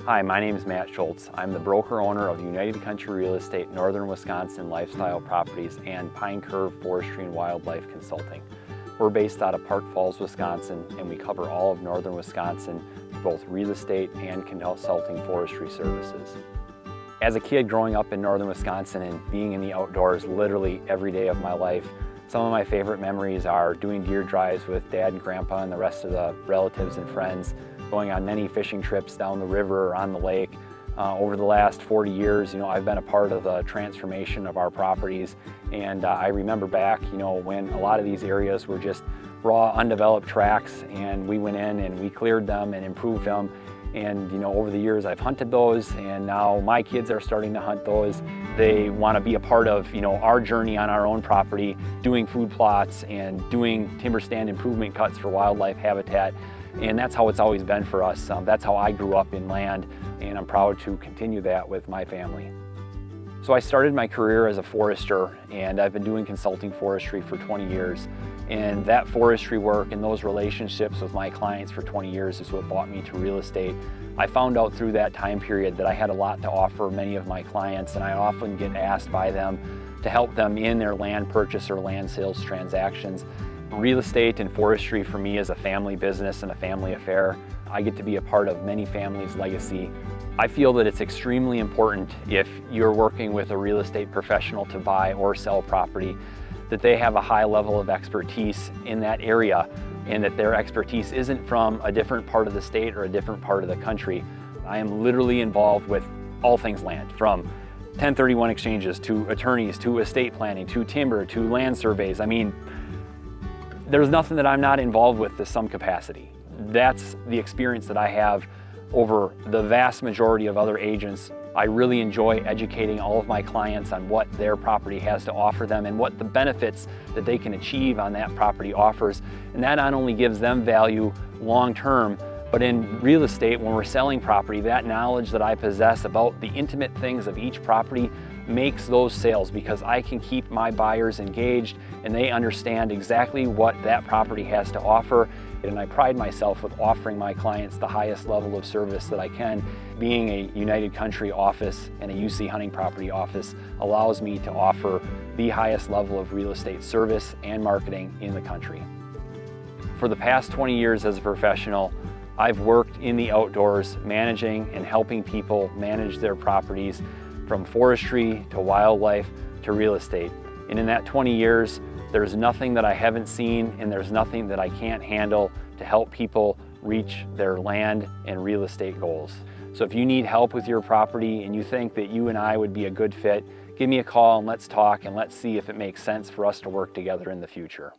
Hi, my name is Matt Schultz. I'm the broker-owner of United Country Real Estate, Northern Wisconsin Lifestyle Properties, and Pine Curve Forestry and Wildlife Consulting. We're based out of Park Falls, Wisconsin, and we cover all of Northern Wisconsin for both real estate and consulting forestry services. As a kid growing up in Northern Wisconsin and being in the outdoors literally every day of my life, some of my favorite memories are doing deer drives with Dad and Grandpa and the rest of the relatives and friends, going on many fishing trips down the river or on the lake. Over the last 40 years, I've been a part of the transformation of our properties, and I remember back, when a lot of these areas were just raw, undeveloped tracts, and we went in and we cleared them and improved them. And over the years I've hunted those, and now my kids are starting to hunt those. They want to be a part of our journey on our own property, doing food plots and doing timber stand improvement cuts for wildlife habitat. And that's how it's always been for us. That's how I grew up in land, and I'm proud to continue that with my family. So I started my career as a forester, and I've been doing consulting forestry for 20 years. And that forestry work and those relationships with my clients for 20 years is what brought me to real estate. I found out through that time period that I had a lot to offer many of my clients, and I often get asked by them to help them in their land purchase or land sales transactions. Real estate and forestry for me is a family business and a family affair. I get to be a part of many families' legacy. I feel that it's extremely important, if you're working with a real estate professional to buy or sell property, that they have a high level of expertise in that area, and that their expertise isn't from a different part of the state or a different part of the country. I am literally involved with all things land, from 1031 exchanges to attorneys to estate planning to timber to land surveys. There's nothing that I'm not involved with to some capacity. That's the experience that I have over the vast majority of other agents. I really enjoy educating all of my clients on what their property has to offer them and what the benefits that they can achieve on that property offers. And that not only gives them value long term, but in real estate, when we're selling property, that knowledge that I possess about the intimate things of each property makes those sales, because I can keep my buyers engaged and they understand exactly what that property has to offer. And I pride myself with offering my clients the highest level of service that I can. Being a United Country office and a UC Hunting Property office allows me to offer the highest level of real estate service and marketing in the country. For the past 20 years as a professional, I've worked in the outdoors, managing and helping people manage their properties, from forestry to wildlife to real estate. And in that 20 years, there's nothing that I haven't seen, and there's nothing that I can't handle to help people reach their land and real estate goals. So if you need help with your property and you think that you and I would be a good fit, give me a call and let's talk, and let's see if it makes sense for us to work together in the future.